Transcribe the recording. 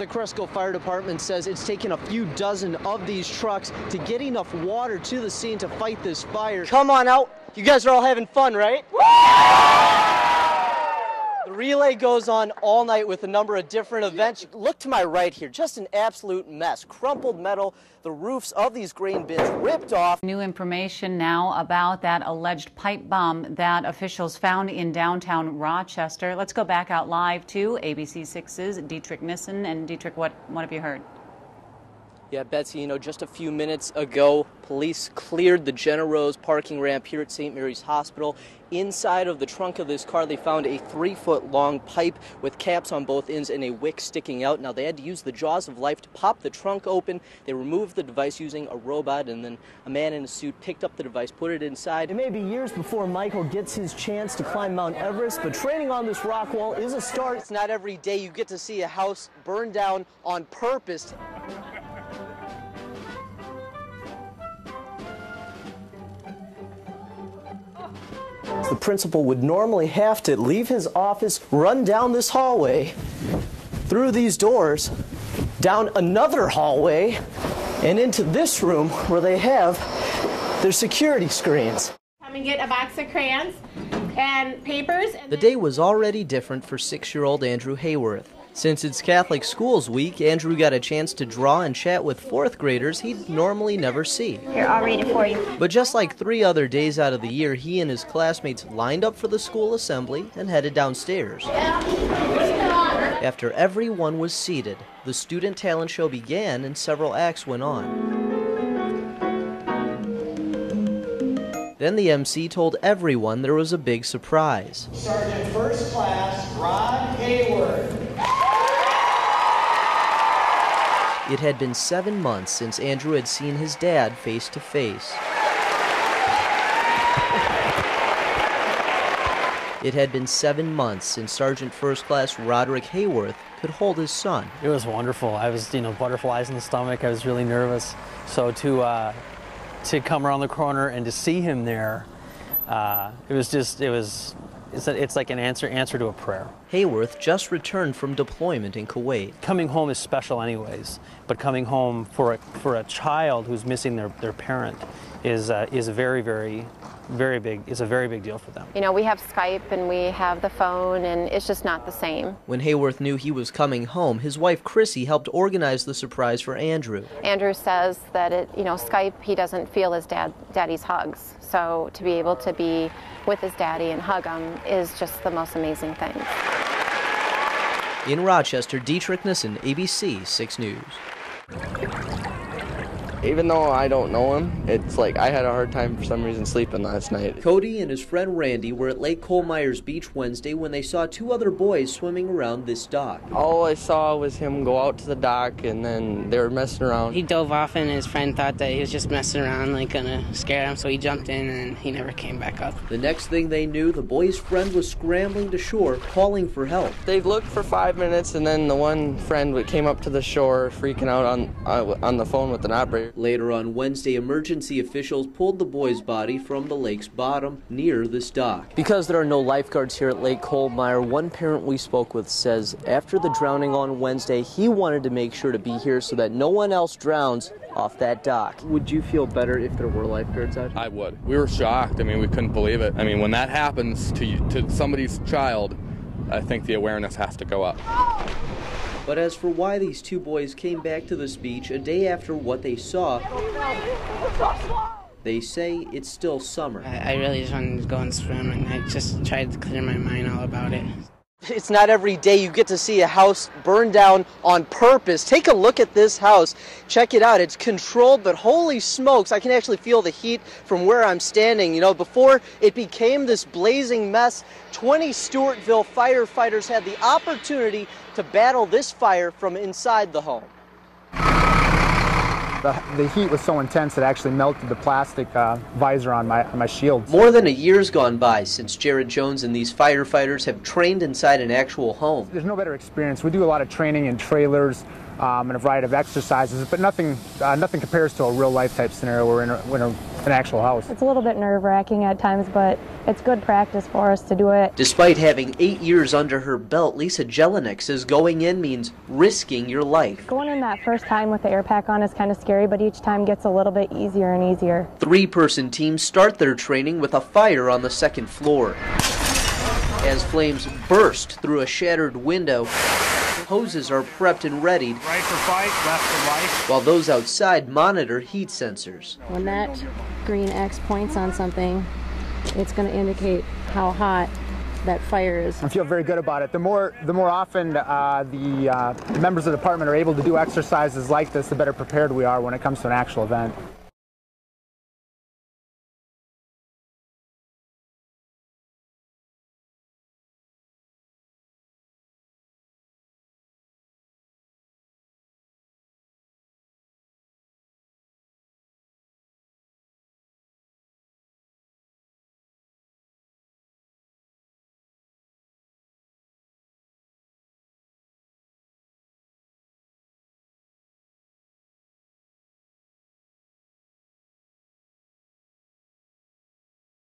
The Cresco Fire Department says it's taken a few dozen of these trucks to get enough water to the scene to fight this fire. Come on out. You guys are all having fun, right? The relay goes on all night with a number of different events. Look to my right here, just an absolute mess. Crumpled metal, the roofs of these grain bins ripped off. New information now about that alleged pipe bomb that officials found in downtown Rochester. Let's go back out live to ABC 6's Dietrich Nissen. And Dietrich, what have you heard? Yeah, Betsy, you know, just a few minutes ago, police cleared the Jenna Rose parking ramp here at St. Mary's Hospital. Inside of the trunk of this car, they found a 3-foot-long pipe with caps on both ends and a wick sticking out. Now, they had to use the jaws of life to pop the trunk open. They removed the device using a robot, and then a man in a suit picked up the device, put it inside. It may be years before Michael gets his chance to climb Mount Everest, but training on this rock wall is a start. It's not every day you get to see a house burned down on purpose. The principal would normally have to leave his office, run down this hallway, through these doors, down another hallway, and into this room where they have their security screens. Come and get a box of crayons and papers. The day was already different for 6-year-old Andrew Hayworth. Since it's Catholic Schools Week, Andrew got a chance to draw and chat with 4th graders he'd normally never see. Here, I'll read it for you. But just like 3 other days out of the year, he and his classmates lined up for the school assembly and headed downstairs. After everyone was seated, the student talent show began and several acts went on. Then the MC told everyone there was a big surprise. Sergeant First Class Rod Hayward. It had been 7 months since Andrew had seen his dad face to face. It had been 7 months since Sergeant First Class Roderick Hayworth could hold his son. It was wonderful. I was, butterflies in the stomach. I was really nervous. So to come around the corner and to see him there, it's like an answer to a prayer. Hayworth just returned from deployment in Kuwait. Coming home is special anyways, but coming home for a child who's missing their parent is a very big deal for them. You know, we have Skype and we have the phone, and it's just not the same. When Hayworth knew he was coming home, his wife Chrissy helped organize the surprise for Andrew. Andrew says that Skype, he doesn't feel his daddy's hugs. So to be able to be with his daddy and hug him is just the most amazing thing. In Rochester, Dietrich Nissen, ABC 6 News. Even though I don't know him, it's like I had a hard time for some reason sleeping last night. Cody and his friend Randy were at Lake Cole Myers Beach Wednesday when they saw 2 other boys swimming around this dock. All I saw was him go out to the dock and then they were messing around. He dove off and his friend thought that he was just messing around, like gonna scare him, so he jumped in and he never came back up. The next thing they knew, the boy's friend was scrambling to shore, calling for help. They looked for 5 minutes and then the one friend came up to the shore freaking out on the phone with an operator. Later on Wednesday, emergency officials pulled the boy's body from the lake's bottom near this dock. Because there are no lifeguards here at Lake Coldmire, one parent we spoke with says after the drowning on Wednesday, he wanted to make sure to be here so that no one else drowns off that dock. Would you feel better if there were lifeguards out here? I would. We were shocked. I mean, we couldn't believe it. I mean, when that happens to somebody's child, I think the awareness has to go up. But as for why these 2 boys came back to this beach a day after what they saw, they say it's still summer. I really just wanted to go and swim, and I just tried to clear my mind all about it. It's not every day you get to see a house burned down on purpose. Take a look at this house. Check it out. It's controlled, but holy smokes, I can actually feel the heat from where I'm standing. You know, before it became this blazing mess, 20 Stewartville firefighters had the opportunity to battle this fire from inside the home. The heat was so intense it actually melted the plastic visor on my shield. More than a year's gone by since Jared Jones and these firefighters have trained inside an actual home. There's no better experience. We do a lot of training in trailers, and a variety of exercises, but nothing compares to a real life type scenario where we're in an actual house. It's a little bit nerve-wracking at times, but it's good practice for us to do it. Despite having 8 years under her belt, Lisa Jelinek says going in means risking your life. Going in that first time with the air pack on is kind of scary, but each time gets a little bit easier and easier. 3-person teams start their training with a fire on the second floor. As flames burst through a shattered window, hoses are prepped and readied, right for fight, left for life, while those outside monitor heat sensors. When that green X points on something, it's going to indicate how hot that fire is. I feel very good about it. The more often the members of the department are able to do exercises like this, the better prepared we are when it comes to an actual event.